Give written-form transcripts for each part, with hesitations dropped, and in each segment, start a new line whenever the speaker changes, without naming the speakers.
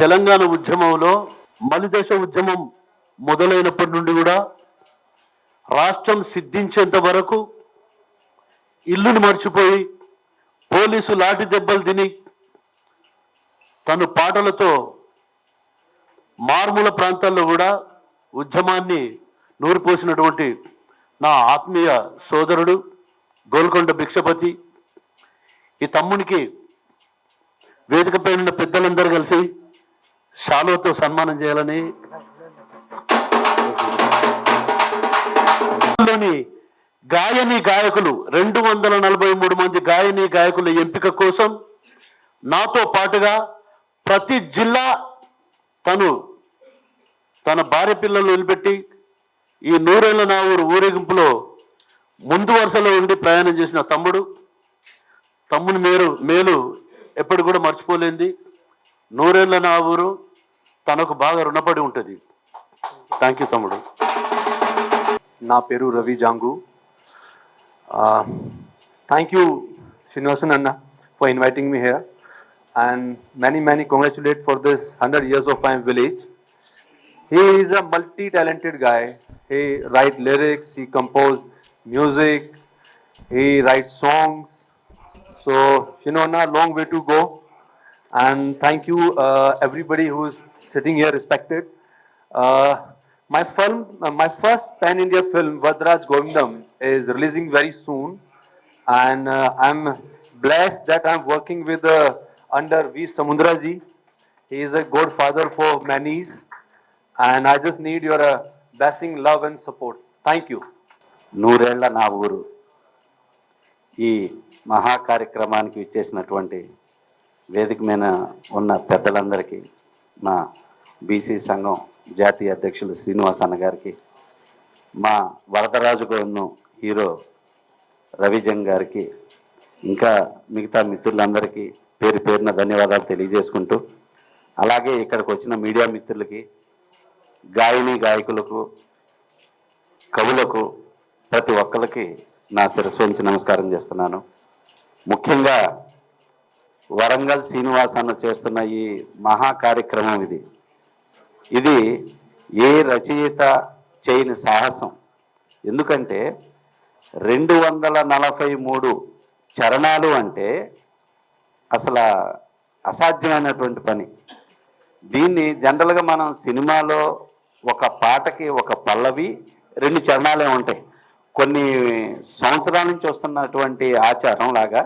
తెలంగాణ ఉద్యమంలో మలిదశ ఉద్యమం మొదలైనప్పటి నుండి కూడా రాష్ట్రం సిద్ధించేంత వరకు ఇల్లును మర్చిపోయి పోలీసు లాఠీ దెబ్బలు తిని తను పాటలతో మారుమూల ప్రాంతాల్లో కూడా ఉద్యమాన్ని నూరిపోసినటువంటి నా ఆత్మీయ సోదరుడు గోల్కొండ భిక్షపతి, ఈ తమ్మునికి వేదికపై ఉన్న పెద్దలందరూ కలిసి శాలువతో సన్మానం చేయాలని గాయని గాయకులు 243 మంది గాయని గాయకుల ఎంపిక కోసం నాతో పాటుగా ప్రతి జిల్లా తన భార్య పిల్లలు నిలబెట్టి ఈ నూరేళ్ల నా ఊరు ఊరేగింపులో ముందు వరుసలో ఉండి ప్రయాణం చేసిన తమ్ముని మేలు ఎప్పుడు కూడా మర్చిపోలేంది. నూరేళ్ల నా ఊరు తనకు బాగా రుణపడి ఉంటుంది. థ్యాంక్ యూ తమ్ముడు.
నా పేరు Ravi జాంగు. Thank you Srinivasan Anna for inviting me here, and many congratulate for this 100 years of my village. He is a multi-talented guy. He write lyrics, he compose music, he writes songs. So Anna, long way to go, and thank you everybody who is sitting here respected. My first Pan India film, Vadraj Govindam, is releasing very soon, and I'm blessed that I'm working with under V. Samundraji. He is a good father for Manis, and I just need your blessing, love, and support. Thank you.
నూరేళ్ల నా ఊరు ఈ మహా కార్యక్రమానికి ఇచ్చేసినటువంటి వేదిక మీద ఉన్న పెద్దలందరికీ, మా బీసీ సంఘం జాతీయ అధ్యక్షులు శ్రీనివాస్ అన్న గారికి, మా వరదరాజు గౌన్ను హీరో రవిజంగ్ గారికి, ఇంకా మిగతా మిత్రులందరికీ పేరు పేరున ధన్యవాదాలు తెలియజేసుకుంటూ, అలాగే ఇక్కడికి వచ్చిన మీడియా మిత్రులకి, గాయని గాయకులకు, కవులకు, ప్రతి ఒక్కరికి నా శిరస్సు వంచి నమస్కారం చేస్తున్నాను. ముఖ్యంగా వరంగల్ శ్రీనివాస్ అన్న చేస్తున్న ఈ మహా కార్యక్రమం ఇది ఏ రచయిత చేయని సాహసం. ఎందుకంటే 243 చరణాలు అంటే అసలు అసాధ్యమైనటువంటి పని. దీన్ని జనరల్గా మనం సినిమాలో ఒక పాటకి ఒక పల్లవి 2 చరణాలే ఉంటాయి. కొన్ని సంవత్సరాల నుంచి వస్తున్నటువంటి ఆచారం లాగా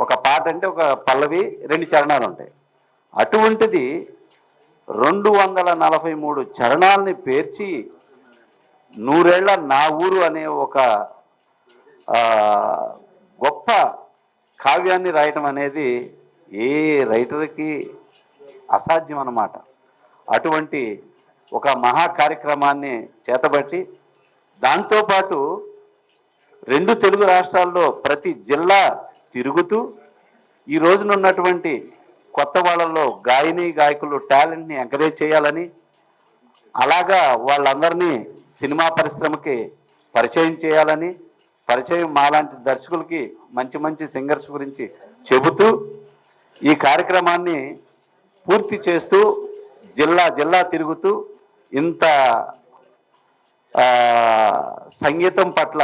ఒక పాట అంటే ఒక పల్లవి 2 చరణాలు ఉంటాయి. అటువంటిది 243 చరణాలని పేర్చి నూరేళ్ల నా ఊరు అనే ఒక గొప్ప కావ్యాన్ని రాయటం అనేది ఏ రైటర్కి అసాధ్యం అన్నమాట. అటువంటి ఒక మహా కార్యక్రమాన్ని చేతబట్టి, దాంతోపాటు 2 తెలుగు రాష్ట్రాల్లో ప్రతి జిల్లా తిరుగుతూ ఈ రోజున ఉన్నటువంటి కొత్త వాళ్ళల్లో గాయని గాయకులు టాలెంట్ని ఎంకరేజ్ చేయాలని, అలాగా వాళ్ళందరినీ సినిమా పరిశ్రమకి పరిచయం చేయాలని, పరిచయం మాలాంటి దర్శకులకి మంచి సింగర్స్ గురించి చెబుతూ ఈ కార్యక్రమాన్ని పూర్తి చేస్తూ జిల్లా తిరుగుతూ ఇంత సంగీతం పట్ల,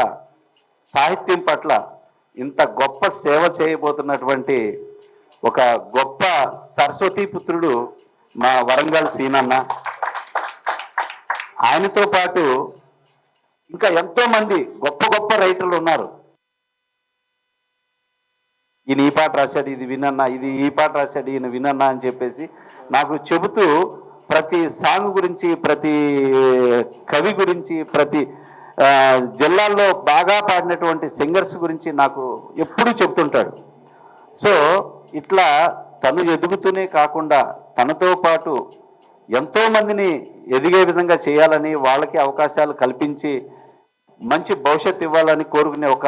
సాహిత్యం పట్ల ఇంత గొప్ప సేవ చేయబోతున్నటువంటి ఒక గొప్ప సరస్వతీ పుత్రుడు మా వరంగల్ సీనన్న. ఆయనతో పాటు ఇంకా ఎంతో మంది గొప్ప రైటర్లు ఉన్నారు. ఈయన ఈ పాట రాశాడు, ఇది వినన్నా, ఇది ఈ పాట రాశాడు, ఈయన వినన్నా అని చెప్పేసి నాకు చెబుతూ ప్రతి సాంగ్ గురించి, ప్రతి కవి గురించి, ప్రతి జిల్లాల్లో బాగా పాడినటువంటి సింగర్స్ గురించి నాకు ఎప్పుడూ చెప్తుంటాడు. సో ఇట్లా తను ఎదుగుతూనే కాకుండా తనతో పాటు ఎంతో మందిని ఎదిగే విధంగా చేయాలని, వాళ్ళకి అవకాశాలు కల్పించి మంచి భవిష్యత్తు ఇవ్వాలని కోరుకునే ఒక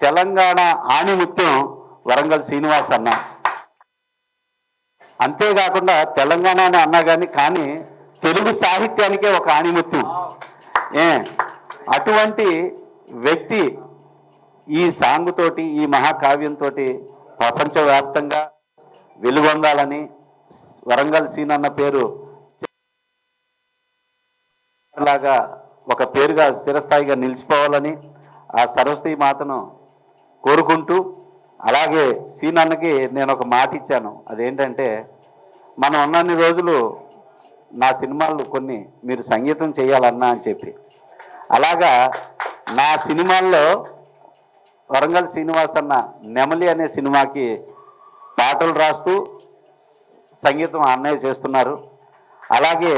తెలంగాణ ఆణిముత్యం వరంగల్ శ్రీనివాస్ అన్న. అంతేకాకుండా తెలంగాణ అని అన్నా కానీ తెలుగు సాహిత్యానికే ఒక ఆణిముత్యం. అటువంటి వ్యక్తి ఈ సాంగ్ తోటి, ఈ మహాకావ్యంతో ప్రపంచవ్యాప్తంగా వెలుగొందాలని, వరంగల్ సీనన్న పేరు లాగా ఒక పేరుగా స్థిరస్థాయిగా నిలిచిపోవాలని ఆ సరస్వతి మాతను కోరుకుంటూ, అలాగే సీనన్నకి నేను ఒక మాట ఇచ్చాను. అదేంటంటే, మనం ఉన్నన్ని రోజులు నా సినిమాలు కొన్ని మీరు సంగీతం చేయాలన్నా అని చెప్పి, అలాగా నా సినిమాల్లో వరంగల్ శ్రీనివాస్ అన్న నెమలి అనే సినిమాకి పాటలు రాస్తూ సంగీతం అన్నయ్య చేస్తున్నారు. అలాగే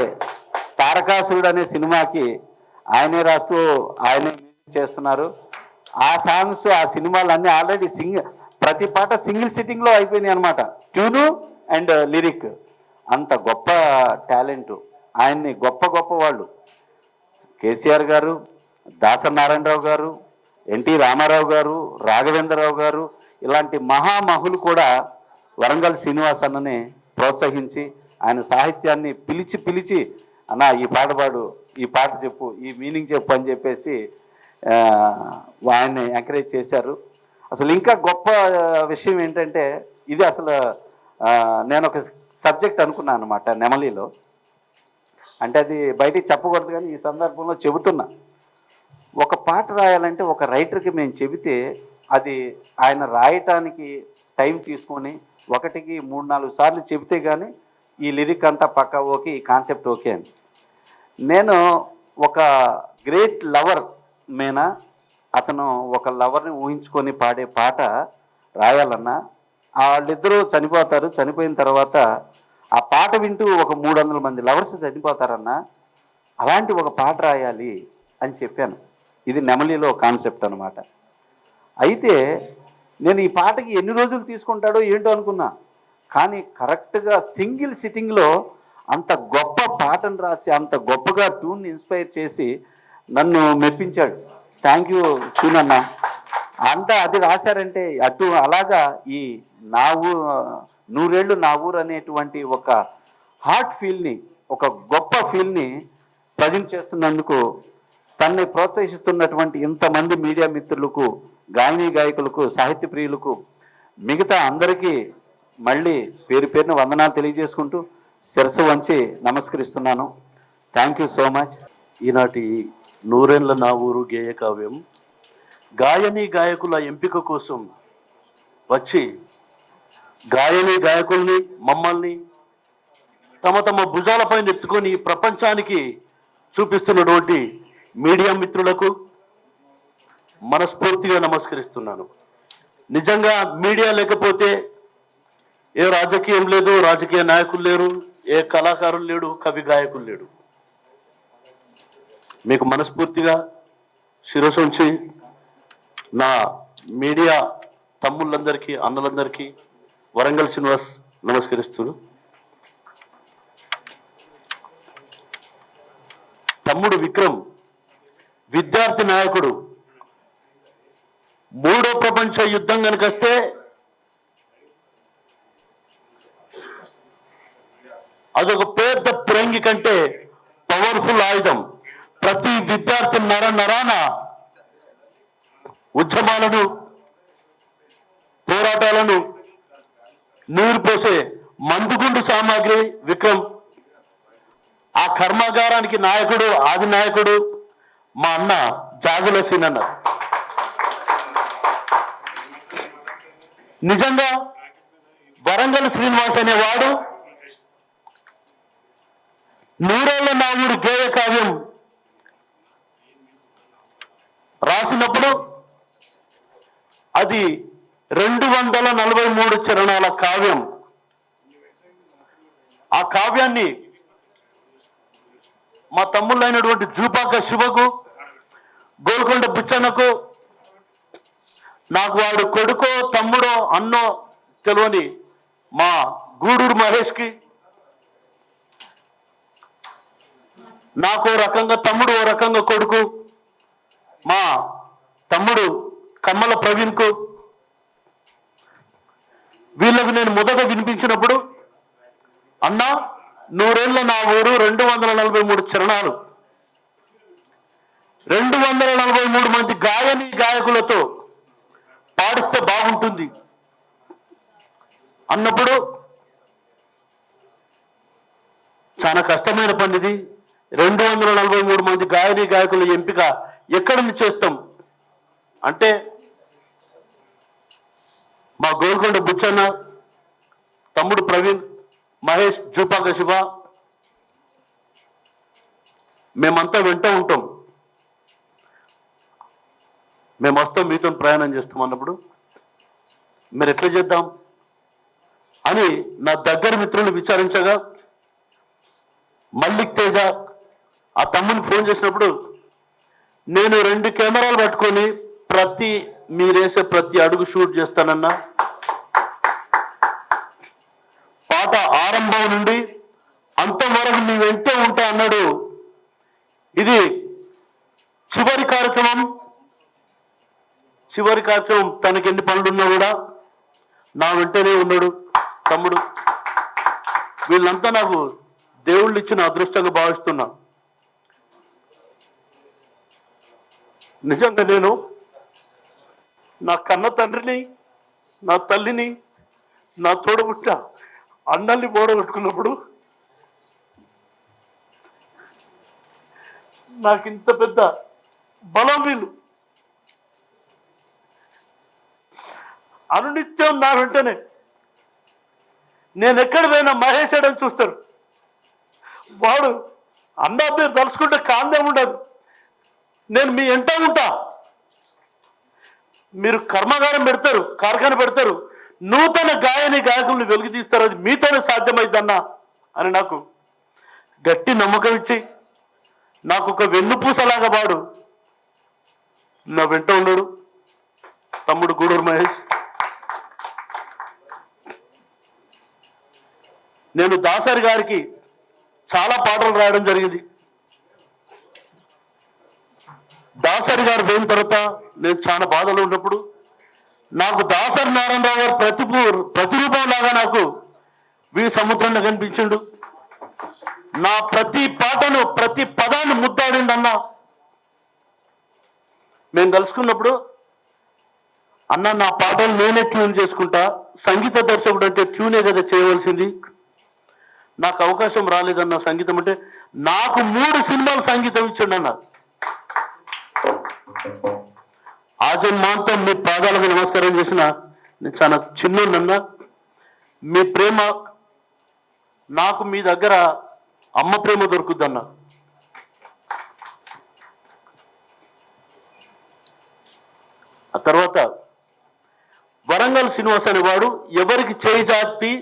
తారకాసురుడు అనే సినిమాకి ఆయనే రాస్తూ ఆయనే మ్యూజిక్ చేస్తున్నారు. ఆ సాంగ్స్ ఆ సినిమాలన్నీ ఆల్రెడీ ప్రతి పాట సింగిల్ సిట్టింగ్లో అయిపోయినాయి అనమాట. ట్యూను అండ్ లిరిక్, అంత గొప్ప టాలెంట్. ఆయన్ని గొప్ప గొప్ప వాళ్ళు కేసీఆర్ గారు, దాసనారాయణరావు గారు, ఎన్టీ రామారావు గారు, రాఘవేంద్రరావు గారు, ఇలాంటి మహామహులు కూడా వరంగల్ శ్రీనివాస్ అన్నని ప్రోత్సహించి ఆయన సాహిత్యాన్ని పిలిచి పిలిచి అన్న ఈ పాట పాడు, ఈ పాట చెప్పు, ఈ మీనింగ్ చెప్పు అని చెప్పేసి ఆయన్ని ఎంకరేజ్ చేశారు. అసలు ఇంకా గొప్ప విషయం ఏంటంటే, ఇది అసలు నేను ఒక సబ్జెక్ట్ అనుకున్నాను అనమాట నెమలిలో. అంటే అది బయటికి చెప్పకూడదు కానీ ఈ సందర్భంలో చెబుతున్నా. ఒక పాట రాయాలంటే ఒక రైటర్కి మేము చెబితే అది ఆయన రాయటానికి టైం తీసుకొని 1కి 3-4 సార్లు చెబితే కానీ ఈ లిరిక్ అంతా పక్కా ఓకే, ఈ కాన్సెప్ట్ ఓకే అని. నేను ఒక గ్రేట్ లవర్ మేనా, అతను ఒక లవర్ని ఊహించుకొని పాడే పాట రాయాలన్నా వాళ్ళిద్దరూ చనిపోతారు. చనిపోయిన తర్వాత ఆ పాట వింటూ ఒక 300 మంది లవర్స్ చనిపోతారన్నా, అలాంటి ఒక పాట రాయాలి అని చెప్పాను. ఇది నెమలిలో కాన్సెప్ట్ అనమాట. అయితే నేను ఈ పాటకి ఎన్ని రోజులు తీసుకుంటాడో ఏంటో అనుకున్నా, కానీ కరెక్ట్గా సింగిల్ సిట్టింగ్లో అంత గొప్ప పాటను రాసి అంత గొప్పగా ట్యూన్ ఇన్స్పైర్ చేసి నన్ను మెప్పించాడు. థ్యాంక్ యూ సీనన్న. అంతా అది రాశారంటే అటు అలాగా ఈ నా నూరేళ్ళు నా ఊరు అనేటువంటి ఒక హార్ట్ ఫీల్ని, ఒక గొప్ప ఫీల్ని ప్రజెంట్ చేస్తున్నందుకు తనని ప్రోత్సహిస్తున్నటువంటి ఇంతమంది మీడియా మిత్రులకు, గాయని గాయకులకు, సాహిత్య ప్రియులకు, మిగతా అందరికీ మళ్ళీ పేరు పేరున వందనాలు తెలియజేసుకుంటూ శిరస్సు వంచి నమస్కరిస్తున్నాను. Thank you so much.
ఈనాటి నూరేళ్ల నా ఊరు గేయ కావ్యం గాయని గాయకుల ఎంపిక కోసం వచ్చి గాయని గాయకుల్ని మమ్మల్ని తమ తమ భుజాలపై ఎత్తుకొని ప్రపంచానికి చూపిస్తున్నటువంటి మీడియా మిత్రులకు మనస్ఫూర్తిగా నమస్కరిస్తున్నాను. నిజంగా మీడియా లేకపోతే ఏ రాజకీయం లేదు, రాజకీయ నాయకులు లేరు, ఏ కళాకారులు లేడు, కవి గాయకులు లేడు. మీకు మనస్ఫూర్తిగా శిరస్సు ఉంచి నా మీడియా తమ్ముళ్ళందరికీ, అన్నలందరికీ వరంగల్ శ్రీనివాస్ నమస్కరిస్తున్నాను. తమ్ముడు విక్రమ్ విద్యార్థి నాయకుడు. 3వ ప్రపంచ యుద్ధం కనుకొస్తే అదొక పెద్ద పిరంగి కంటే పవర్ఫుల్ ఆయుధం. ప్రతి విద్యార్థి నరాన ఉద్యమాలను, పోరాటాలను నీరు పోసే మందుగుండు సామాగ్రి విక్రమ్. ఆ కర్మాగారానికి నాయకుడు, ఆది నాయకుడు మా అన్న జాగుల సీనన్న. నిజంగా వరంగల్ శ్రీనివాస్ అనేవాడు నూరేళ్ల నా ఊరు గేయ కావ్యం రాసినప్పుడు అది 243 చరణాల కావ్యం. ఆ కావ్యాన్ని మా తమ్ముళ్ళైనటువంటి జూపాక శివకు, గోల్కొండ బుచ్చన్నకు, నాకు వాడు కొడుకో తమ్ముడో అన్నో తెలియని మా గూడూరు మహేష్కి, నాకు ఓ రకంగా తమ్ముడు, ఓ రకంగా కొడుకు, మా తమ్ముడు కమ్మల ప్రవీణ్కు, వీళ్ళకు నేను మొదట వినిపించినప్పుడు, అన్నా నూరేళ్ల నా ఊరు 243 చరణాలు, 243 మంది గాయని గాయకులతో పాడిస్తే బాగుంటుంది అన్నప్పుడు చాలా కష్టమైన పని ఇది. 243 మంది గాయని గాయకుల ఎంపిక ఎక్కడి నుంచి చేస్తాం అంటే మా గోల్కొండ బుచ్చన్న, తమ్ముడు ప్రవీణ్, మహేష్, జూపాక శివ, మేమంతా వెంట ఉంటాం. మేము వస్తాం, మీతో ప్రయాణం చేస్తాం అన్నప్పుడు మీరు ఎట్లా చేద్దాం అని నా దగ్గర మిత్రులు విచారించగా మల్లిక్ తేజ ఆ తమ్ముని ఫోన్ చేసినప్పుడు నేను 2 కెమెరాలు పట్టుకొని మీరేసే ప్రతి అడుగు షూట్ చేస్తానన్నా, పాట ఆరంభం నుండి అంతవరకు మీ వెంటే ఉంటా అన్నాడు. ఇది చివరి కార్యక్రమం తనకి ఎన్ని పనులున్నా కూడా నా వెంటనే ఉన్నాడు తమ్ముడు. వీళ్ళంతా నాకు దేవుళ్ళు ఇచ్చిన అదృష్టంగా భావిస్తున్నా. నిజంగా నేను నా కన్న తండ్రిని, నా తల్లిని, నా తోడబుట్ట అన్నల్ని పోడగొట్టుకున్నప్పుడు నాకింత పెద్ద బలం వీళ్ళు అనునిత్యం నా వెంటనే. నేను ఎక్కడ పోయినా మహేష్ అని చూస్తారు. వాడు అన్న పేరు తలుచుకుంటే కాందే ఉండదు. నేను మీ ఎంట ఉంటా. మీరు కర్మాగారం పెడతారు, కార్ఖానా పెడతారు, నూతన గాయని గాయకుల్ని వెలుగు తీస్తారు. అది మీతోనే సాధ్యమైందన్నా అని నాకు గట్టి నమ్మకం ఇచ్చి నాకు ఒక వెన్నుపూసలాగా వాడు నా వెంట ఉన్నాడు తమ్ముడు గూడూరు మహేష్. నేను దాసరి గారికి చాలా పాటలు రాయడం జరిగింది. దాసరి గారు పోయిన తర్వాత నేను చాలా బాధలో ఉన్నప్పుడు నాకు దాసరి నారాయణరావు గారు ప్రతిరూపం లాగా నాకు సముద్రంలో కనిపించిండు. నా ప్రతి పాటను, ప్రతి పదాన్ని ముద్దాడిండు అన్న. మేము కలుసుకున్నప్పుడు అన్న నా పాటలు నేనే ట్యూన్ చేసుకుంటా, సంగీత దర్శకుడు అంటే ట్యూనే కదా చేయవలసింది, నాకు అవకాశం రాలేదన్న సంగీతం అంటే. నాకు 3 సినిమాలు సంగీతం ఇచ్చాడు అన్న. ఆజన్మాంతం మీ పాదాలకు నమస్కారం చేసిన నేను చాలా చిన్నోన్నన్నా. మీ ప్రేమ నాకు మీ దగ్గర అమ్మ ప్రేమ దొరుకుద్దన్న. ఆ తర్వాత వరంగల్ శ్రీనివాస్ అనేవాడు ఎవరికి చేయి చాపి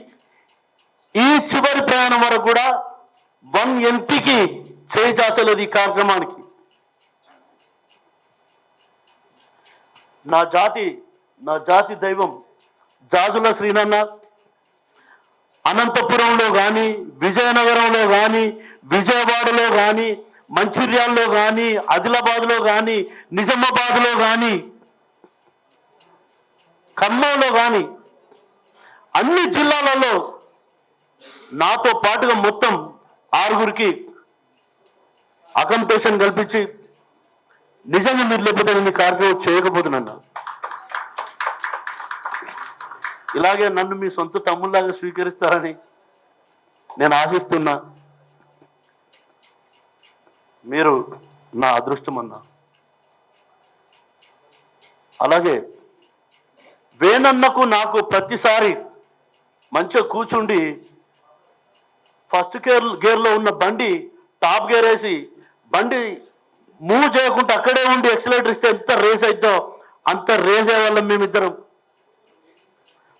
ఈ చివరి ప్రయాణం వరకు కూడా 1 ఎంపీకి చేయి చాచలేదు ఈ కార్యక్రమానికి. నా జాతి దైవం జాజుల శ్రీనన్న అనంతపురంలో కానీ, విజయనగరంలో కానీ, విజయవాడలో కానీ, మంచిర్యాలలో కానీ, ఆదిలాబాద్లో కానీ, నిజామాబాద్లో కానీ, ఖమ్మంలో కానీ అన్ని జిల్లాలలో నాతో పాటుగా మొత్తం 6గురికి అకంపేషన్ కల్పించి నిజంగా మీరు లేకపోతే నేను ఈ కార్యక్రమం చేయకపోతున్నా. ఇలాగే నన్ను మీ సొంత తమ్ముళ్ళలాగా స్వీకరిస్తారని నేను ఆశిస్తున్నా. మీరు నా అదృష్టం అన్నా. అలాగే వేణన్నకు నాకు ప్రతిసారి మంచిగా కూర్చుండి ఫస్ట్ గేర్లో ఉన్న బండి టాప్ గేర్ వేసి బండి మూవ్ చేయకుండా అక్కడే ఉండి ఎక్సలేటర్ ఇస్తే ఎంత రేస్ అవుతుందో అంత రేస్ అయ్యేవాళ్ళం మేమిద్దరం.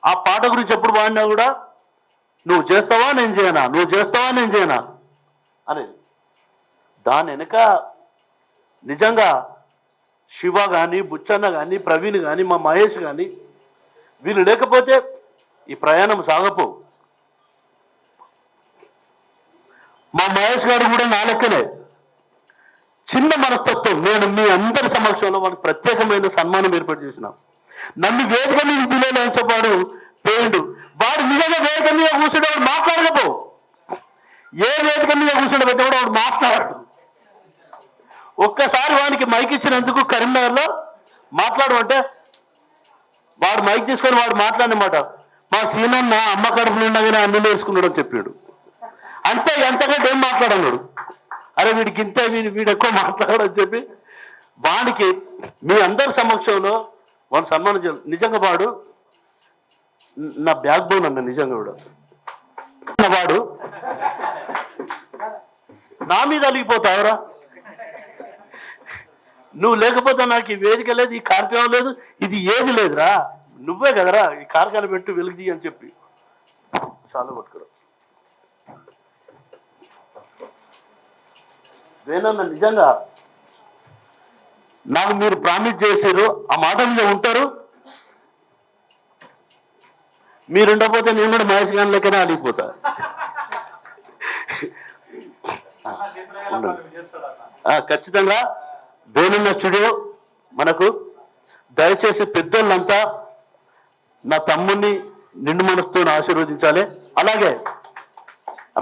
ఆ పాట గురించి ఎప్పుడు వాడినా కూడా నువ్వు చేస్తావా నేను చేయనా, నువ్వు చేస్తావా నేను చేయనా అనేది. దాని వెనక నిజంగా శివ కానీ, బుచ్చన్న కానీ, ప్రవీణ్ కానీ, మా మహేష్ కానీ వీళ్ళు లేకపోతే ఈ ప్రయాణం సాగపో. మా మహేష్ గారు కూడా నా లెక్కనే చిన్న మనస్తత్వం. నేను మీ అందరి సమక్షంలో వాడికి ప్రత్యేకమైన సన్మానం ఏర్పాటు చేసిన. నన్ను వేదిక మీద పిల్లలు పేయండు. వాడు నిజంగా వేదిక మీద కూర్చుంటే వాడు మాట్లాడకపో. ఏ వేదిక మీద కూర్చుంటే పెట్టిన కూడా వాడు మాట్లాడాడు. ఒక్కసారి వాడికి మైక్ ఇచ్చినందుకు కరీంనగర్లో మాట్లాడమంటే వాడు మైక్ తీసుకొని వాడు మాట్లాడినమాట. మా సీనన్న అమ్మ కడుపులు ఉండగానే అన్నులు వేసుకున్నాడు అని చెప్పాడు. అంతే, ఎంతకంటే ఏం మాట్లాడన్నాడు. అరే వీడికి ఇంత, వీడు ఎక్కువ మాట్లాడని చెప్పి వాడికి మీ అందరి సమక్షంలో వాడు సన్మానం చేయాలి. నిజంగా వాడు నా బ్యాక్ బోన్ అన్న, నిజంగా వాడు నా మీద అలిగిపోతావురా. నువ్వు లేకపోతే నాకు ఈ వేదిక లేదు, ఈ కార్యక్రమం లేదు, ఇది ఏది లేదురా. నువ్వే కదరా ఈ కార్యక్రమం పెట్టు వెలుగుది అని చెప్పి చాలా పట్టుకురా. వేనన్న నిజంగా నాకు మీరు ప్రామిస్ చేశారు, ఆ మాట మీద ఉంటారు. మీరుండకపోతే నేను కూడా మహేష్ గారి లెక్కనే అలిగిపోతా. ఖచ్చితంగా వేణున్న స్టూడియో మనకు. దయచేసి పెద్దోళ్ళంతా నా తమ్ముడిని నిండు మనసుతో ఆశీర్వదించాలి. అలాగే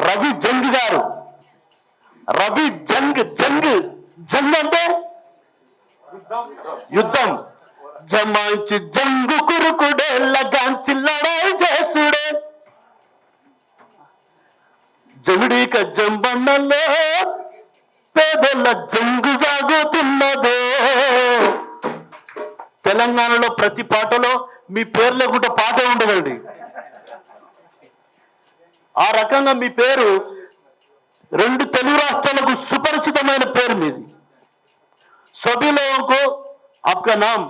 రవి జంగ్ గారు, రవి జంగ్ జంగ్ జంగ్ అంటే యుద్ధం, జమాయించి జంగు కురుకుడే లగాంచి లడాయి చేసుడే, జమిడీక జంబన్నలో పేదల జంగు సాగుతున్నదో. తెలంగాణలో ప్రతి పాటలో మీ పేరు లేకుండా పాట ఉండదండి. ఆ రకంగా మీ పేరు రెండు తెలుగు రాష్ట్రాలకు సుపరిచితమైన పేరు మీది. सभी लोगों को आपका नाम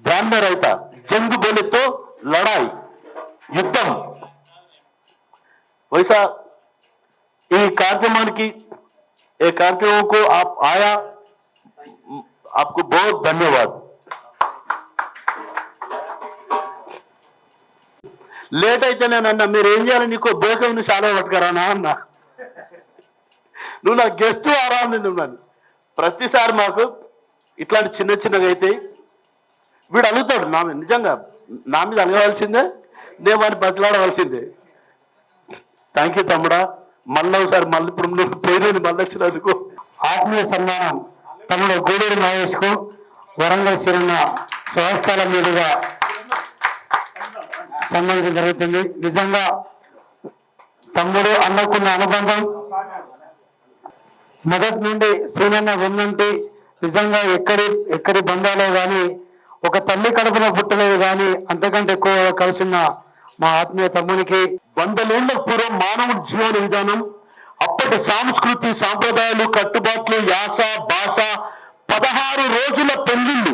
ध्यान में रहता. जंग बोले तो लड़ाई, युद्धम. वैसा ये कार्यक्रम की एक कार्यक्रमों को आप आया, आपको बहुत धन्यवाद. లేట్ అయితే నేను అన్నా, మీరు ఏం చేయాలి, నీకు బేకం చాలా పట్టుకరానా అన్నా. నువ్వు నా గెస్ట్ ఆరా నిన్ను. ప్రతిసారి మాకు ఇట్లాంటి చిన్న చిన్నగా అయితే వీడు అలుగుతాడు. నా మీద నిజంగా నా మీద అలగవలసిందే, నేను వాడిని బతిలాడవలసిందే. థ్యాంక్ యూ తమ్ముడా. మళ్ళీ ఒకసారి మళ్ళీ ఇప్పుడు నువ్వు పోయిన మళ్ళీ వచ్చినందుకు.
ఆత్మీయ సన్మానం తమ్ముడు గూడూరు మహేష్ కు వరంగల్ సిరున్న స్వహస్తాల మీదుగా సన్మానించడం జరుగుతుంది. నిజంగా తమ్ముడు అన్నకున్న అనుబంధం మొదటి నుండి శ్రీనన్న వెన్నంటి, నిజంగా ఎక్కడి బంధాలే కానీ ఒక తల్లి కడుపున పుట్టలేదు కానీ అంతకంటే ఎక్కువ కలిసిన మా ఆత్మీయ తమ్మునికి.
100 ఏళ్ల పూర్వం మానవుడి జీవన విధానం, అప్పటి సంస్కృతి సాంప్రదాయాలు, కట్టుబాట్లు, యాస, భాష, 16 రోజుల పెళ్లిళ్ళు,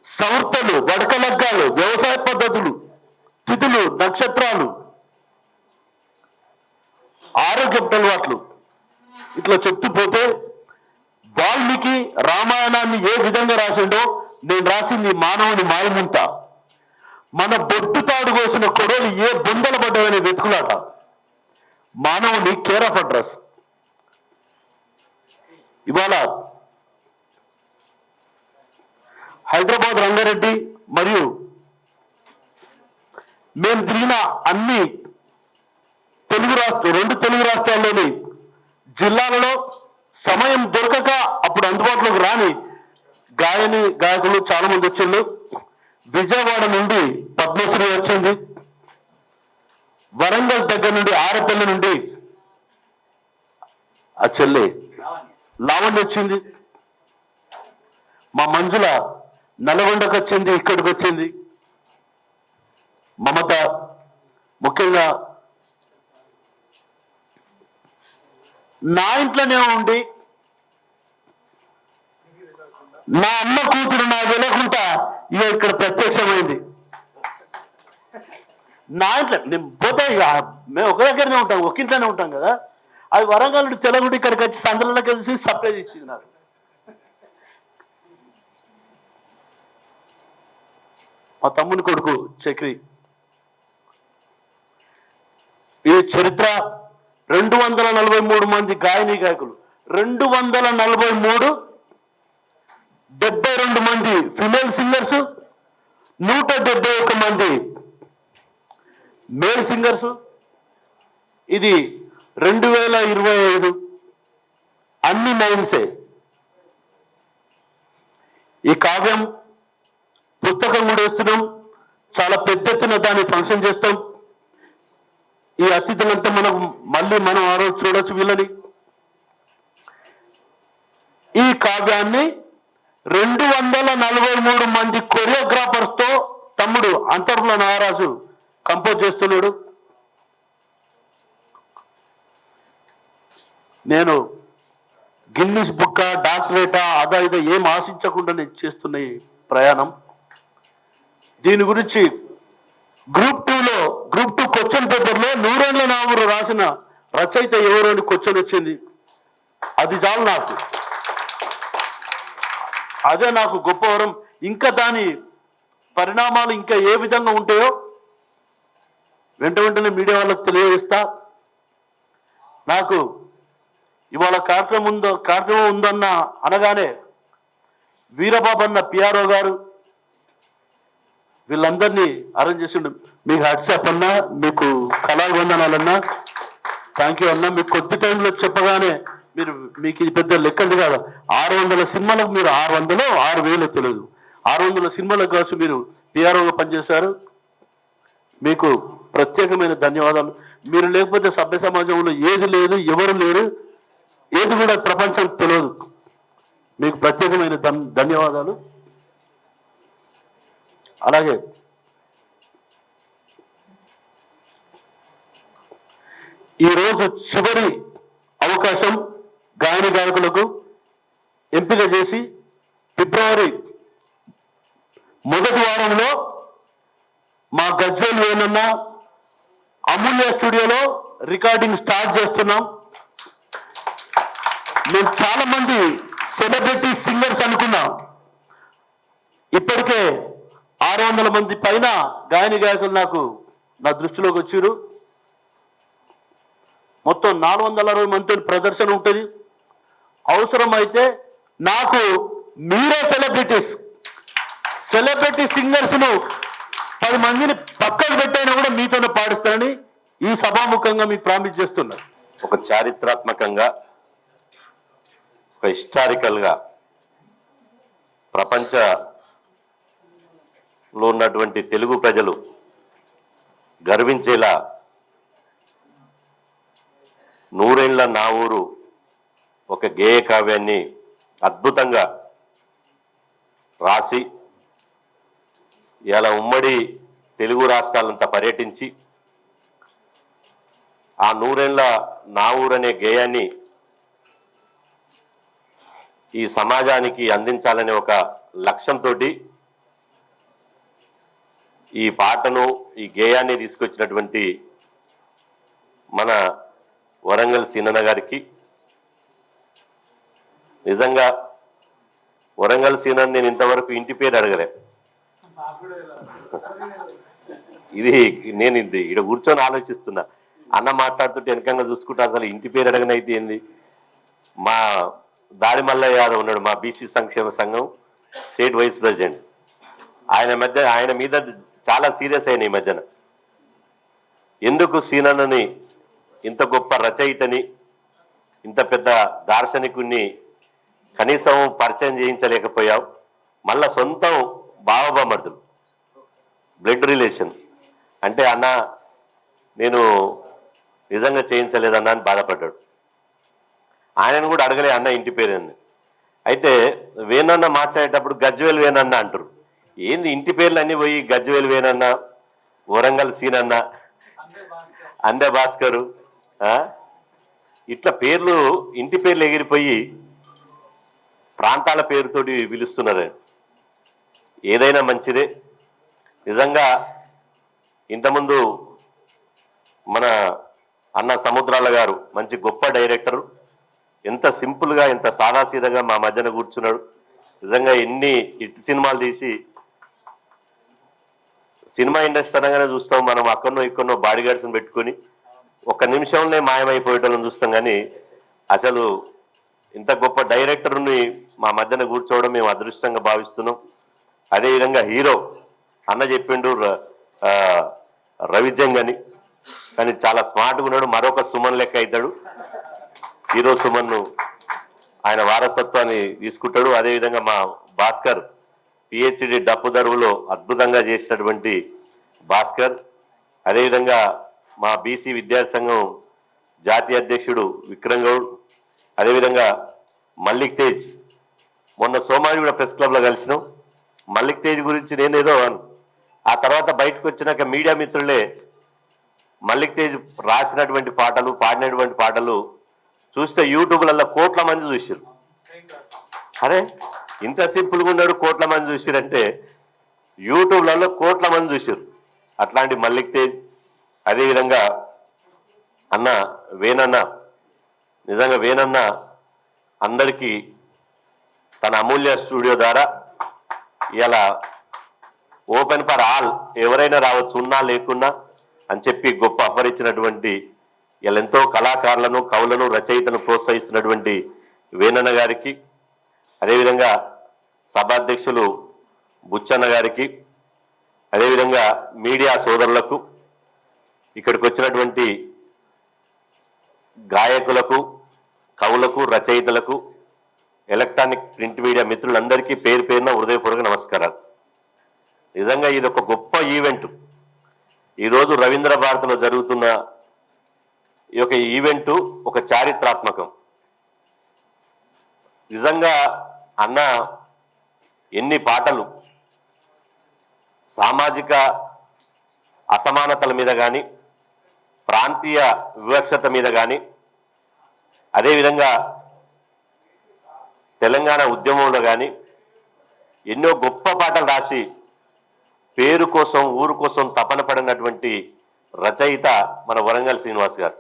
సంవృత్తలు, వడకలగ్గాలు, వ్యవసాయ పద్ధతులు, తిథులు, నక్షత్రాలు, ఆరోగ్యపు అలవాట్లు, ఇట్లా చెప్తూ పోతే వాల్మీకి రామాయణాన్ని ఏ విధంగా రాసిండో నేను రాసింది మానవుని మాయముంత. మన బొట్టు తాడు కోసిన కొడవలు ఏ బొందల పడ్డాయని వెతుకులాట. మానవుని కేర్ ఆఫ్ అడ్రస్. ఇవాళ హైదరాబాద్, రంగారెడ్డి మరియు మేము తిరిగిన అన్ని రెండు తెలుగు రాష్ట్రాల్లోని జిల్లాలలో సమయం దొరకక అప్పుడు అందుబాటులోకి రాని గాయకులు చాలా మంది వచ్చిండు. విజయవాడ నుండి పద్మశ్రీ వచ్చింది, వరంగల్ దగ్గర నుండి ఆరపల్లి నుండి ఆ చెల్లి లావణ్య వచ్చింది, మా మంజుల నల్గొండకు వచ్చింది, ఇక్కడికి వచ్చింది మమత. ముఖ్యంగా నా ఇంట్లోనే ఉండి నా అమ్మ కూతురు నాకు తెలియకుండా ఇక ఇక్కడ ప్రత్యక్షమైంది. నా ఇంట్లో నేను పోతే మేము ఒక దగ్గరనే ఉంటాం, ఒక ఇంట్లోనే ఉంటాం కదా. అది వరంగల్ నుండి తెలంగాణ ఇక్కడికి వచ్చి సందులలో కలిసి సప్లై ఇచ్చింది నాకు. మా తమ్ముని కొడుకు చక్రి. ఈ చరిత్ర 243 మంది గాయని గాయకులు, 243, 72 మంది ఫిమేల్ సింగర్స్, 171 మంది మేల్ సింగర్స్. ఇది 2025 అన్ని నైన్సే. ఈ కావ్యం పుస్తకం కూడా వేస్తున్నాం, చాలా పెద్ద ఎత్తున దాన్ని ఫంక్షన్ చేస్తాం. ఈ అతిథుల కావ్యాన్ని 243 మంది కొరియోగ్రాఫర్స్ తో తమ్ముడు అంతర్ల నాగరాజు కంపోజ్ చేస్తున్నాడు. నేను గిన్నిస్ బుక్క డాక్టరేటా అదా ఇదా ఏం ఆశించకుండా నేను చేస్తున్న ఈ ప్రయాణం. దీని గురించి గ్రూప్ 2 క్వశ్చన్ పేపర్లో నూరేళ్ల నావూరు రాసిన రచయిత ఎవరు అని క్వశ్చన్ వచ్చింది. అది చాలు నాకు, అదే నాకు గొప్ప వరం. ఇంకా దాని పరిణామాలు ఇంకా ఏ విధంగా ఉంటాయో వెంటనే మీడియా వాళ్ళకి తెలియజేస్తా. నాకు ఇవాళ కార్యక్రమం ఉందన్న అనగానే వీరబాబు అన్న పిఆర్ఓ గారు వీళ్ళందరినీ అరేంజ్ చేసిండు. మీకు హ్యాట్సాప్ అన్నా, మీకు కళావందనాలన్నా, థ్యాంక్ యూ అన్నా. మీకు కొద్ది టైంలో చెప్పగానే మీకు ఇది పెద్ద లెక్కది కాదు. 600 సినిమాలకు మీరు 600 6,000 తెలియదు, 600 సినిమాలకు కావచ్చు మీరు పిఆర్ఓగా పనిచేశారు. మీకు ప్రత్యేకమైన ధన్యవాదాలు. మీరు లేకపోతే సభ్య సమాజంలో ఏది లేదు, ఎవరు లేరు, ఏది కూడా ప్రపంచానికి తెలియదు. మీకు ప్రత్యేకమైన ధన్యవాదాలు. అలాగే ఈరోజు చివరి అవకాశం గాయని గాయకులకు ఎంపిక చేసి ఫిబ్రవరి మొదటి వారంలో మా గజ్వేల్ వేణన్న అమూల్య స్టూడియోలో రికార్డింగ్ స్టార్ట్ చేస్తున్నాం. మేము చాలా మంది సెలబ్రిటీ సింగర్స్ అనుకున్నాం. ఇప్పటికే 600 మంది పైన గాయని గాయకులు నా దృష్టిలోకి వచ్చారు. మొత్తం 460 మంది ప్రదర్శన ఉంటుంది. అవసరమైతే నాకు మీరే సెలబ్రిటీ సింగర్స్ ను 10 మందిని పక్కకు పెట్టైనా కూడా మీతోనే పాడిస్తానని ఈ సభాముఖంగా మీకు ప్రామిస్ చేస్తున్నారు.
ఒక చారిత్రాత్మకంగా, ఒక హిస్టారికల్ గా ప్రపంచంలో ఉన్నటువంటి తెలుగు ప్రజలు గర్వించేలా నూరేళ్ల నా ఊరు ఒక గేయ కావ్యాన్ని అద్భుతంగా రాసి ఇలా ఉమ్మడి తెలుగు రాష్ట్రాలంతా పర్యటించి ఆ నూరేళ్ల నా ఊరు అనే గేయాన్ని ఈ సమాజానికి అందించాలనే ఒక లక్ష్యంతో ఈ పాటను, ఈ గేయాన్ని తీసుకొచ్చినటువంటి మన వరంగల్ సీనన్న గారికి, నిజంగా వరంగల్ సీనన్న నేను ఇంతవరకు ఇంటి పేరు అడగలే. నేను ఇక్కడ కూర్చొని ఆలోచిస్తున్నా, అన్న మాట్లాడుతుంటే వెనకంగా చూసుకుంటే అసలు ఇంటి పేరు అడగనైతే ఏంది. మా దాడి మల్లయ్య యాదవ్ ఉన్నాడు, మా బీసీ సంక్షేమ సంఘం స్టేట్ వైస్ ప్రెసిడెంట్. ఆయన మీద చాలా సీరియస్ అయిన ఈ మధ్యన. ఎందుకు సీనన్నని, ఇంత గొప్ప రచయితని, ఇంత పెద్ద దార్శనికుణ్ణి కనీసం పరిచయం చేయించలేకపోయావు? మళ్ళా సొంతం బావబామర్దులు, బ్లడ్ రిలేషన్ అంటే అన్న నేను నిజంగా చేయించలేదన్నా అని బాధపడ్డాడు. ఆయనను కూడా అడగలే అన్న ఇంటి పేరుని. అయితే వేణన్న మాట్లాడేటప్పుడు గజ్వేల్ వేణన్న అంటారు. ఏంది ఇంటి పేర్లు అన్నీ పోయి గజ్వేల్ వేణన్న, వరంగల్ సీనన్న, అందే భాస్కరు, ఇట్లా పేర్లు, ఇంటి పేర్లు ఎగిరిపోయి ప్రాంతాల పేరుతోటి పిలుస్తున్నారు. ఏదైనా మంచిదే. నిజంగా ఇంతకుముందు మన అన్న సముద్రాల గారు మంచి గొప్ప డైరెక్టరు, ఎంత సింపుల్గా, ఎంత సాదాసీదగా మా మధ్యన కూర్చున్నాడు. నిజంగా ఎన్ని హిట్ సినిమాలు తీసి, సినిమా ఇండస్ట్రీ అనగానే చూస్తాం మనం అక్కడనో ఇక్కడనో బాడీ గార్డ్స్ని పెట్టుకొని ఒక్క నిమిషంలో మాయమైపోయేటోళ్ళని చూస్తాం. కానీ అసలు ఇంత గొప్ప డైరెక్టర్ని మా మధ్యన కూర్చోవడం మేము అదృష్టంగా భావిస్తున్నాం. అదేవిధంగా హీరో అన్న చెప్పిండు రవిజంగ్ అని, కానీ చాలా స్మార్ట్గా ఉన్నాడు. మరొక సుమన్ లెక్క అవుతాడు. హీరో సుమన్ను ఆయన వారసత్వాన్ని తీసుకుంటాడు. అదేవిధంగా మా భాస్కర్ పిహెచ్డి డప్పు దరువులో అద్భుతంగా చేసినటువంటి భాస్కర్, అదేవిధంగా మా బీసీ విద్యార్థి సంఘం జాతీయ అధ్యక్షుడు విక్రమ్ గౌడ్, అదేవిధంగా మల్లిక్ తేజ్ మొన్న సోమాజిగూడ ప్రెస్ క్లబ్లో కలిసినాం. మల్లిక్ తేజ్ గురించి నేనేదో ఆ తర్వాత బయటకు వచ్చినాక మీడియా మిత్రులే మల్లిక్ తేజ్ రాసినటువంటి పాటలు పాడినటువంటి పాటలు చూస్తే యూట్యూబ్లలో కోట్ల మంది చూసారు. అరే ఇంత సింపుల్గా ఉన్నాడు కోట్ల మంది చూసారంటే యూట్యూబ్లలో కోట్ల మంది చూసారు. అట్లాంటి మల్లిక్ తేజ్, అదేవిధంగా అన్న వేణన్న, నిజంగా వేణన్న అందరికీ తన అమూల్య స్టూడియో ద్వారా ఇలా ఓపెన్ ఫర్ ఆల్, ఎవరైనా రావచ్చు ఉన్నా లేకున్నా అని చెప్పి గొప్ప ఆఫర్ ఇచ్చినటువంటి ఇలా ఎంతో కళాకారులను, కవులను, రచయితలను ప్రోత్సహిస్తున్నటువంటి వేణన్న గారికి, అదేవిధంగా సభాధ్యక్షులు బుచ్చన్న గారికి, అదేవిధంగా మీడియా సోదరులకు, ఇక్కడికి వచ్చినటువంటి గాయకులకు, కవులకు, రచయితలకు, ఎలక్ట్రానిక్ ప్రింట్ మీడియా మిత్రులందరికీ పేరు పేరున హృదయపూర్వక నమస్కారాలు. నిజంగా ఇది ఒక గొప్ప ఈవెంట్. ఈరోజు రవీంద్ర భారతిలో జరుగుతున్న ఈ యొక్క ఈవెంటు ఒక చారిత్రాత్మకం. నిజంగా అన్న ఎన్ని పాటలు సామాజిక అసమానతల మీద కానీ, ప్రాంతీయ వివక్షత మీద కానీ, అదేవిధంగా తెలంగాణ ఉద్యమంలో కానీ ఎన్నో గొప్ప పాటలు రాసి పేరు కోసం, ఊరు కోసం తపన పడినటువంటి రచయిత మన వరంగల్ శ్రీనివాస్ గారు.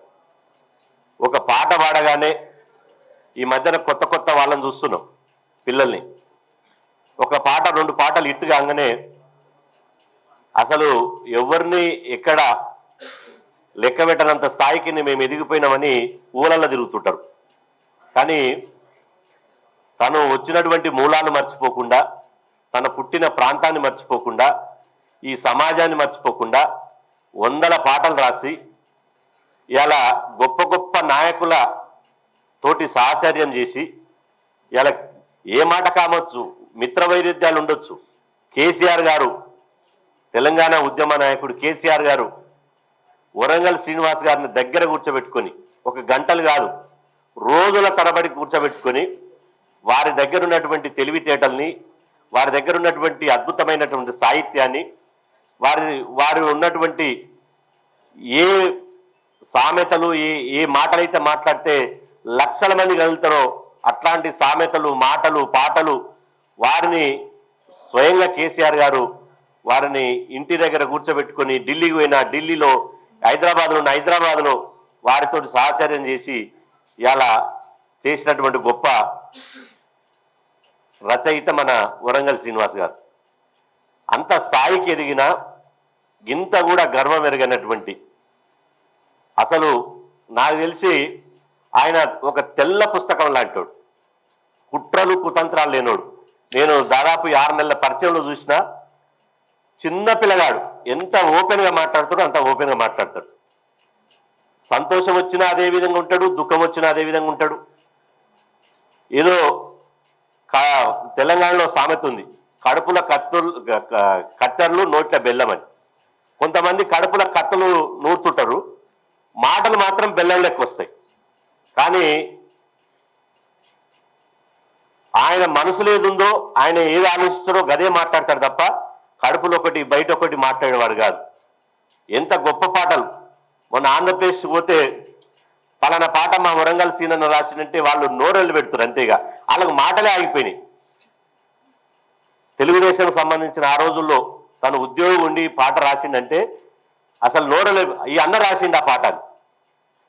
ఒక పాట పాడగానే ఈ మధ్యన కొత్త కొత్త వాళ్ళని చూస్తున్నాం పిల్లల్ని. ఒక పాట, 2 పాటలు హిట్ కాగానే అసలు ఎవరిని ఎక్కడ లెక్క పెట్టనంత స్థాయికి మేము ఎదిగిపోయినామని ఊళ్ళల్లో తిరుగుతుంటారు. కానీ తను వచ్చినటువంటి మూలాలు మర్చిపోకుండా, తన పుట్టిన ప్రాంతాన్ని మర్చిపోకుండా, ఈ సమాజాన్ని మర్చిపోకుండా 100 పాటలు రాసి ఇలా గొప్ప గొప్ప నాయకుల తోటి సహచర్యం చేసి ఇలా ఏ మాట కావచ్చు, మిత్ర వైరుధ్యాలు ఉండొచ్చు. కేసీఆర్ గారు, తెలంగాణ ఉద్యమ నాయకుడు కేసీఆర్ గారు వరంగల్ శ్రీనివాస్ గారిని దగ్గర కూర్చోబెట్టుకొని, ఒక గంటలు కాదు రోజుల తరబడి కూర్చోబెట్టుకొని వారి దగ్గర ఉన్నటువంటి తెలివితేటల్ని, వారి దగ్గర ఉన్నటువంటి అద్భుతమైనటువంటి సాహిత్యాన్ని, వారి ఉన్నటువంటి ఏ సామెతలు, ఏ మాటలైతే మాట్లాడితే లక్షల మంది కలుగుతారో అట్లాంటి సామెతలు, మాటలు, పాటలు వారిని స్వయంగా కేసీఆర్ గారు వారిని ఇంటి దగ్గర కూర్చోబెట్టుకొని ఢిల్లీకి పోయినా, ఢిల్లీలో హైదరాబాద్లో వారితో సహచర్యం చేసి ఇలా చేసినటువంటి గొప్ప రచయిత మన వరంగల్ శ్రీనివాస్ గారు. అంత స్థాయికి ఎదిగిన, ఇంత కూడా గర్వం ఎరగనటువంటి, అసలు నాకు తెలిసి ఆయన ఒక తెల్ల పుస్తకం లాంటోడు, కుట్రలు కుతంత్రాలు లేనోడు. నేను దాదాపు 6 నెలల పరిచయంలో చూసిన చిన్న పిల్లగాడు ఎంత ఓపెన్గా మాట్లాడతాడో అంత ఓపెన్గా మాట్లాడతాడు. సంతోషం వచ్చినా అదే విధంగా ఉంటాడు, దుఃఖం వచ్చినా అదే విధంగా ఉంటాడు. ఏదో తెలంగాణలో సామెత ఉంది, కడుపుల కత్తెరలు నోట్ల బెల్లమని. కొంతమంది కడుపుల కత్తలు నూరుతుంటారు, మాటలు మాత్రం బెల్లం లెక్క వస్తాయి. కానీ ఆయన మనసులో ఏదుందో, ఆయన ఏది ఆలోచిస్తాడో గదే మాట్లాడతాడు తప్ప కడుపులో ఒకటి బయట ఒకటి మాట్లాడేవాడు కాదు. ఎంత గొప్ప పాటలు. మొన్న ఆంధ్రప్రదేశ్ పోతే పలానా పాట మా వరంగల్ సీనన్న రాసిందంటే వాళ్ళు నోరెళ్ళు పెడుతున్నారు, అంతేగా వాళ్ళకు మాటలే ఆగిపోయినాయి. తెలుగుదేశం సంబంధించిన ఆ రోజుల్లో తను ఉద్యోగం ఉండి పాట రాసిందంటే అసలు నోరెళ్ళు, ఈ అన్న రాసింది ఆ పాట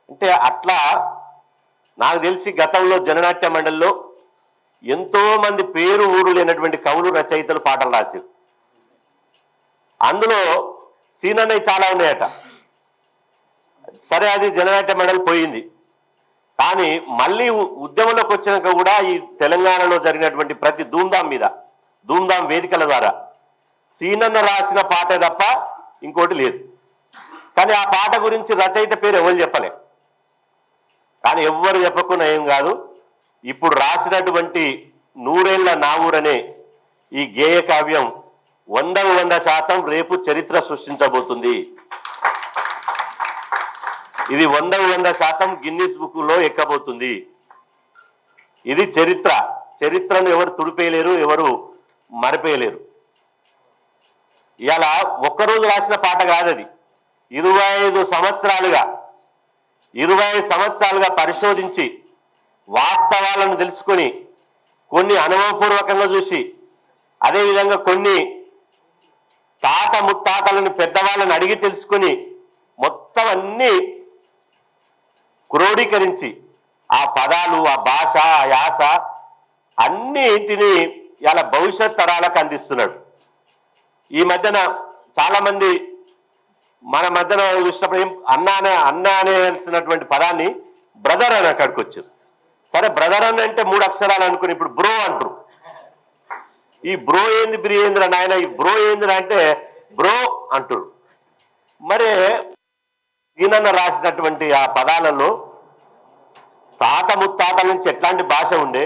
అంటే. అట్లా నాకు తెలిసి గతంలో జననాట్య మండలిలో ఎంతో మంది పేరు ఊరు లేనటువంటి కవులు, రచయితలు పాటలు రాశారు. అందులో సీనన్నయ్య చాలా ఉన్నాయట. సరే, అది జననాట్య మండలి పోయింది. కానీ మళ్ళీ ఉద్యమంలోకి వచ్చినాక కూడా ఈ తెలంగాణలో జరిగినటువంటి ప్రతి ధూమ్ధాం వేదికల ద్వారా సీనన్న రాసిన పాటే తప్ప ఇంకోటి లేదు. కానీ ఆ పాట గురించి రచయిత పేరు ఎవరు చెప్పలే. కానీ ఎవ్వరు చెప్పకుండా ఏం కాదు, ఇప్పుడు రాసినటువంటి 100 ఏళ్ల నా ఊరనే ఈ గేయ కావ్యం 100% రేపు చరిత్ర సృష్టించబోతుంది. ఇది 100% గిన్నిస్ బుక్ లో ఎక్కబోతుంది. ఇది చరిత్ర. చరిత్రను ఎవరు తుడిపేయలేరు, ఎవరు మరిపేయలేరు. ఇలా ఒక్కరోజు రాసిన పాట కాదది. 25 సంవత్సరాలుగా పరిశోధించి వాస్తవాలను తెలుసుకొని కొన్ని అనుభవపూర్వకంగా చూసి అదేవిధంగా కొన్ని తాత ముత్తాతలను పెద్దవాళ్ళని అడిగి తెలుసుకొని మొత్తం అన్నీ క్రోడీకరించి ఆ పదాలు, ఆ భాష, ఆ యాస అన్నింటినీ ఇలా భవిష్యత్ తరాలకు అందిస్తున్నాడు. ఈ మధ్యన చాలా మంది మన మధ్యన చూసినప్పుడు అన్న అనేసినటువంటి పదాన్ని బ్రదర్ అని అక్కడికి వచ్చారు. సరే బ్రదర్ అని అంటే 3 అక్షరాలు అనుకుని ఇప్పుడు బ్రో అంటారు. ఈ బ్రో ఏంది బ్రియేంద్ర నాయన, ఈ బ్రో ఏంద్ర అంటే బ్రో అంటారు. మరి ఈయన రాసినటువంటి ఆ పదాలలో తాత ముత్తాతల నుంచి ఎట్లాంటి భాష ఉండే,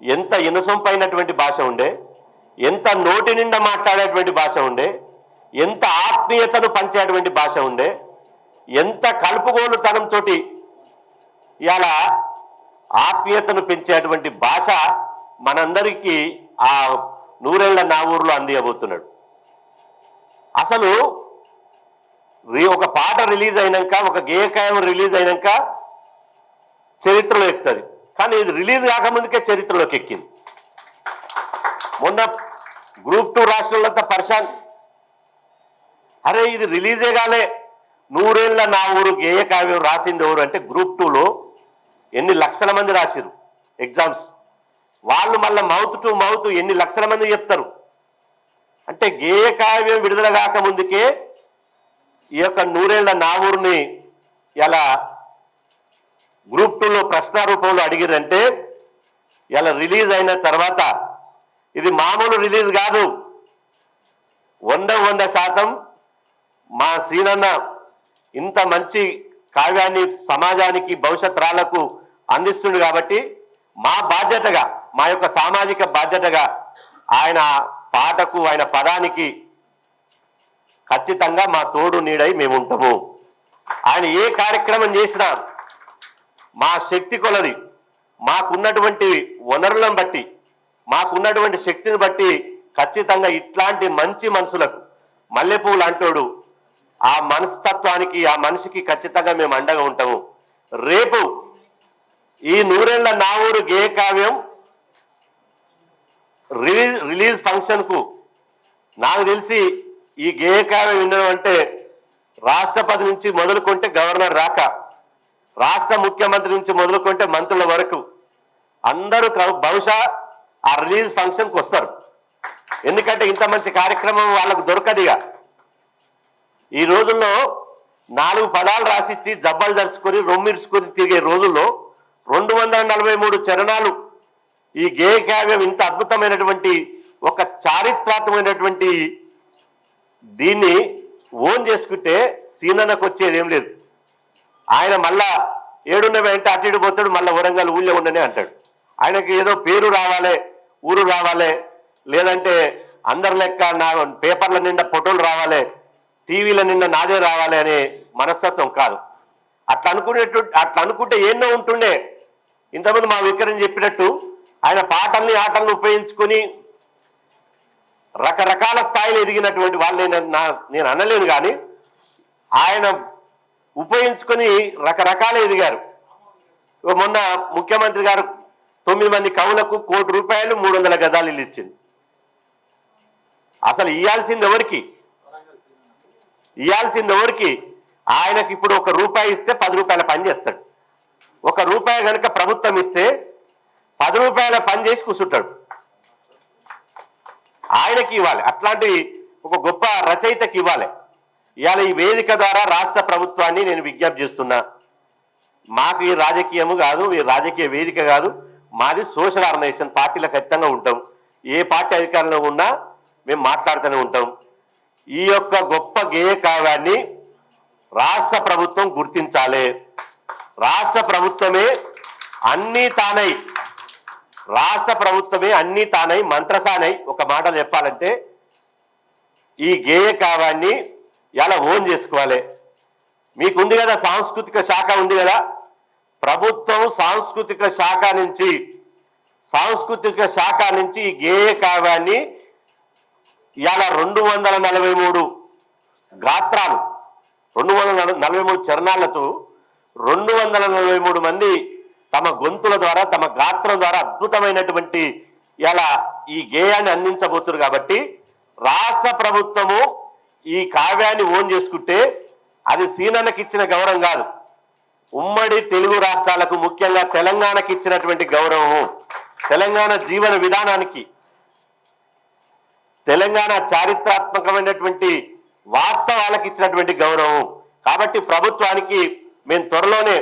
ఎంత ఇనసొంపైనటువంటి భాష ఉండే, ఎంత నోటి నిండా మాట్లాడేటువంటి భాష ఉండే, ఎంత ఆత్మీయతను పంచేటువంటి భాష ఉండే, ఎంత కలుపుగోలుతనంతో ఇలా ఆత్మీయతను పెంచేటువంటి భాష మనందరికీ ఆ 100 ఏళ్ల నా ఊర్లో అందియబోతున్నాడు. అసలు ఒక పాట రిలీజ్ అయినాక, ఒక గేయకాయం రిలీజ్ అయినాక చరిత్రలో ఎక్కుతుంది. కానీ ఇది రిలీజ్ కాకముందుకే చరిత్రలోకి ఎక్కింది. మొన్న గ్రూప్ 2 రాష్ట్రాలంతా పరిశాన్, అరే ఇది రిలీజే కాలే, 100 ఏళ్ల నా ఊరు గేయ కావ్యం రాసింది ఎవరు అంటే గ్రూప్ 2లో ఎన్ని లక్షల మంది రాసిరు ఎగ్జామ్స్. వాళ్ళు మళ్ళీ మౌత్ టు మౌత్ ఎన్ని లక్షల మంది చెప్తారు అంటే గేయ కావ్యం విడుదల కాకముందుకే ఈ యొక్క 100 ఏళ్ల నా ఊరిని ఇలా గ్రూప్ 2లో ప్రశ్న రూపంలో అడిగిరంటే ఇలా రిలీజ్ అయిన తర్వాత ఇది మామూలు రిలీజ్ కాదు. 100% మా సీనన్న ఇంత మంచి కావ్యాన్ని సమాజానికి భవిష్యత్ తరాలకు అందిస్తుంది కాబట్టి మా బాధ్యతగా, మా యొక్క సామాజిక బాధ్యతగా ఆయన పాటకు, ఆయన పదానికి ఖచ్చితంగా మా తోడు నీడై మేము ఉంటాము. ఆయన ఏ కార్యక్రమం చేసినా మా శక్తి కొలది, మాకున్నటువంటి వనరులను బట్టి, మాకున్నటువంటి శక్తిని బట్టి ఖచ్చితంగా ఇట్లాంటి మంచి మనసులకు మల్లెపూలు అంటోడు ఆ మనస్తత్వానికి, ఆ మనిషికి ఖచ్చితంగా మేము అండగా ఉంటాము. రేపు ఈ 100 ఏళ్ల నా ఊరు గేయ కావ్యం రిలీజ్ ఫంక్షన్కు నాకు తెలిసి ఈ గేయ కావ్యం వినడం అంటే రాష్ట్రపతి నుంచి మొదలుకుంటే గవర్నర్ రాక, రాష్ట్ర ముఖ్యమంత్రి నుంచి మొదలుకుంటే మంత్రుల వరకు అందరూ బహుశా ఆ రిలీజ్ ఫంక్షన్కి వస్తారు. ఎందుకంటే ఇంత మంచి కార్యక్రమం వాళ్ళకు దొరకదిగా. ఈ రోజుల్లో 4 పదాలు రాసిచ్చి జబ్బలు దర్చుకొని రొమ్మిర్చుకొని తిరిగే రోజుల్లో 243 చరణాలు ఈ గేయ కావ్యం ఇంత అద్భుతమైనటువంటి ఒక చారిత్రాత్మకమైనటువంటి దీన్ని ఓన్ చేసుకుంటే సీనన్నకు వచ్చేది ఏం లేదు. ఆయన మళ్ళా ఏడున్నవి అంటే అటు ఇటు పోతాడు, మళ్ళీ వరంగల్ ఊళ్ళో ఉండనే అంటాడు. ఆయనకి ఏదో పేరు రావాలి, ఊరు రావాలి, లేదంటే అందరి లెక్క నా పేపర్ల నిండా ఫోటోలు రావాలి, టీవీల నిండా నాదే రావాలి అనే మనస్తత్వం కాదు. అట్లా అనుకుంటే ఎన్నో ఉంటుండే. ఇంతకుముందు మా విక్రమ్ చెప్పినట్టు ఆయన పాటల్ని ఆటలను ఉపయోగించుకొని రకరకాల స్థాయిలో ఎదిగినటువంటి వాళ్ళు నేను అనలేను, కానీ ఆయన ఉపయోగించుకొని రకరకాల ఎదిగారు. మొన్న ముఖ్యమంత్రి గారు 9 మంది కవులకు ₹1,00,00,000 300 గజాలు ఇల్లు ఇచ్చింది. అసలు ఇవ్వాల్సింది ఎవరికి? ఆయనకి ఇప్పుడు ₹1 ఇస్తే ₹10 పని చేస్తాడు. ₹1 కనుక ప్రభుత్వం ఇస్తే ₹10 పని చేసి కూర్చుంటాడు. ఆయనకి ఇవ్వాలి, అట్లాంటి ఒక గొప్ప రచయితకి ఇవ్వాలి. ఇవాళ ఈ వేదిక ద్వారా రాష్ట్ర ప్రభుత్వాన్ని నేను విజ్ఞప్తి చేస్తున్నా, మాకు ఈ రాజకీయము కాదు, ఈ రాజకీయ వేదిక కాదు, మాది సోషల్ ఆర్గనైజేషన్. పార్టీలకు ఖచ్చితంగా ఉంటాం, ఏ పార్టీ అధికారంలో ఉన్నా మేము మాట్లాడుతూనే ఉంటాం. ఈ యొక్క గొప్ప గేయ కావ్యాన్ని రాష్ట్ర ప్రభుత్వం గుర్తించాలి. రాష్ట్ర ప్రభుత్వమే అన్నీ తానై మంత్రసానై ఒక మాట చెప్పాలంటే ఈ గేయ కావ్యాన్ని ఎలా ఓన్ చేసుకోవాలి. మీకుంది కదా సాంస్కృతిక శాఖ ఉంది కదా, ప్రభుత్వం సాంస్కృతిక శాఖ నుంచి సాంస్కృతిక శాఖ నుంచి ఈ గేయ కావ్యాన్ని ఇవాళ 243 గాత్రాలు 243 చరణాలతో 243 మంది తమ గొంతుల ద్వారా తమ గాత్రం ద్వారా అద్భుతమైనటువంటి ఇలా ఈ గేయాన్ని అందించబోతున్నారు. కాబట్టి రాష్ట్ర ప్రభుత్వము ఈ కావ్యాన్ని ఓన్ చేసుకుంటే అది సీనన్నకి ఇచ్చిన గౌరవం కాదు, ఉమ్మడి తెలుగు రాష్ట్రాలకు ముఖ్యంగా తెలంగాణకి ఇచ్చినటువంటి గౌరవము, తెలంగాణ జీవన విధానానికి, తెలంగాణ చారిత్రాత్మకమైనటువంటి వాస్తవాలకు ఇచ్చినటువంటి గౌరవం. కాబట్టి ప్రభుత్వానికి మేము త్వరలోనే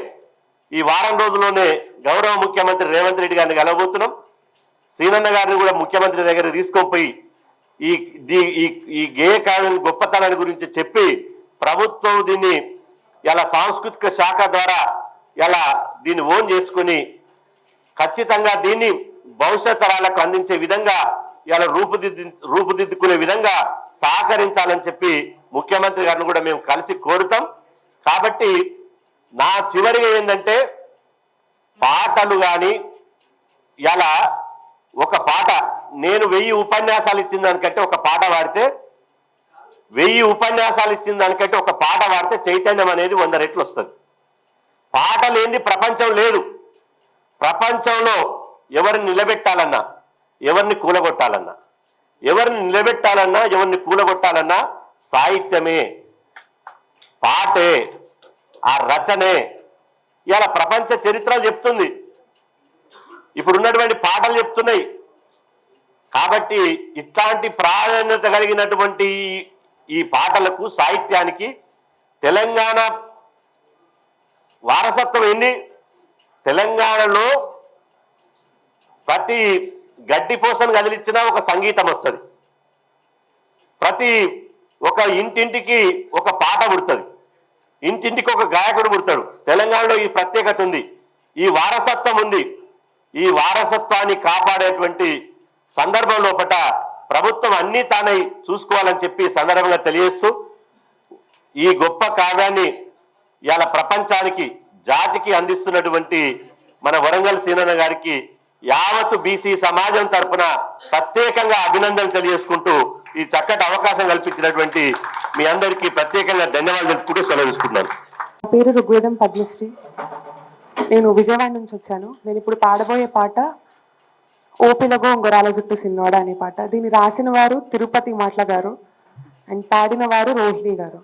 ఈ వారం రోజుల్లోనే గౌరవ ముఖ్యమంత్రి రేవంత్ రెడ్డి గారిని కలవబోతున్నాం. సీనన్న గారిని కూడా ముఖ్యమంత్రి దగ్గర తీసుకొని ఈ గేయ కావ్యం గొప్పతనాన్ని గురించి చెప్పి ప్రభుత్వం దీన్ని ఇలా సాంస్కృతిక శాఖ ద్వారా ఇలా దీన్ని ఓన్ చేసుకుని ఖచ్చితంగా దీన్ని భవిష్యత్ తరాలకు అందించే విధంగా ఇలా రూపుదిద్దుకునే విధంగా సహకరించాలని చెప్పి ముఖ్యమంత్రి గారిని కూడా మేము కలిసి కోరుతాం. కాబట్టి నా చివరిగా ఏంటంటే పాటలు కానీ ఇలా ఒక పాట నేను 1000 ఉపన్యాసాలు ఇచ్చిన దానికంటే ఒక పాట పాడితే 1000 ఉపన్యాసాలు ఇచ్చిన దానికంటే ఒక పాట పాడితే చైతన్యం అనేది 100 రెట్లు వస్తుంది. పాట లేని ప్రపంచం లేదు. ప్రపంచంలో ఎవరిని నిలబెట్టాలన్నా, ఎవరిని కూలగొట్టాలన్నా, ఎవరిని నిలబెట్టాలన్నా, ఎవరిని కూలగొట్టాలన్నా సాహిత్యమే, పాటే, ఆ రచనే ఇలా ప్రపంచ చరిత్ర చెప్తుంది. ఇప్పుడు ఉన్నటువంటి పాటలు చెప్తున్నాయి. కాబట్టి ఇట్లాంటి ప్రాధాన్యత కలిగినటువంటి ఈ పాటలకు, సాహిత్యానికి తెలంగాణ వారసత్వం ఏంది? తెలంగాణలో ప్రతి గడ్డిపోసను కదిలిచ్చినా ఒక సంగీతం వస్తుంది, ప్రతి ఒక ఇంటింటికి ఒక పాట పుడుతుంది, ఇంటింటికి ఒక గాయకుడు పుడతాడు. తెలంగాణలో ఈ ప్రత్యేకత ఉంది, ఈ వారసత్వం ఉంది. ఈ వారసత్వాన్ని కాపాడేటువంటి సందర్భం లోపల ప్రభుత్వం అన్నీ తానై చూసుకోవాలని చెప్పి సందర్భంగా తెలియజేస్తూ ఈ గొప్ప కావ్యాన్ని ఇలా ప్రపంచానికి, జాతికి అందిస్తున్నటువంటి మన వరంగల్ సీనన్న గారికి యావత్తు బీసీ సమాజం తరఫున ప్రత్యేకంగా అభినందనలు తెలియజేసుకుంటూ ఈ చక్కటి అవకాశం కల్పించినటువంటి మీ అందరికీ ప్రత్యేకంగా ధన్యవాదాలు తెలుపుకుంటూ సెలవు తీసుకున్నాను.
నా పేరు ఋగ్వేదం పద్మశ్రీ. నేను విజయవాడ నుంచి వచ్చాను. నేను ఇప్పుడు పాడబోయే పాట ఓపిలగో ఉంగరాల జుట్టు సిన్నోడ అనే పాట. దీన్ని రాసిన వారు తిరుపతి మాట్ల గారు అండ్ పాడిన వారు రోహిణి గారు.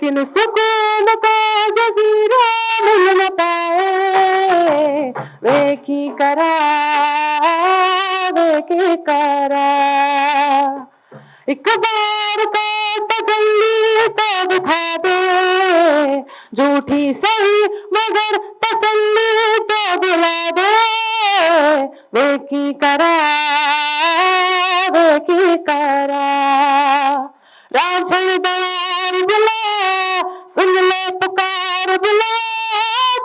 लेकिन सुकून का जजीरा मिल न पाए वे की करा एक बार का तजल्ली तो दिखा दे झूठी सही मगर तसल्ली तो दिला दे वे की करा राझल दयार बुला सुन ले पुकार बुला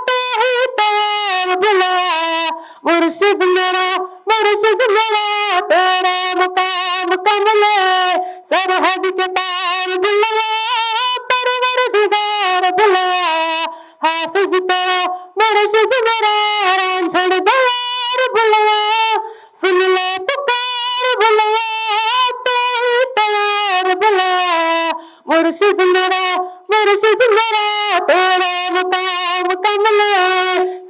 तू ही तैयार बुला मुर्शिद मेरा तेरा मुकाम कमले सरहद के पार बुला परवरदिगार बुला हाफिज तेरा मुर्शिद मेरा रांझल दयार बुला सुन ले पुकार बुला तू ही तैयार बुला मुर्शिद मेरा तेरा मुकाम कमले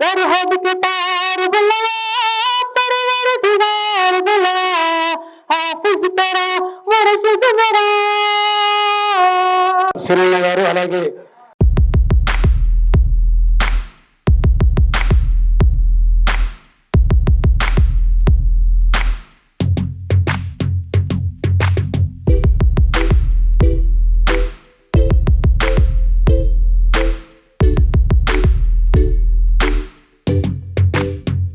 सरहद के पार बुला परवरदिगार बुला हाफिज तेरा मुर्शिद मेरा
శిరయ్య గారు అలాగే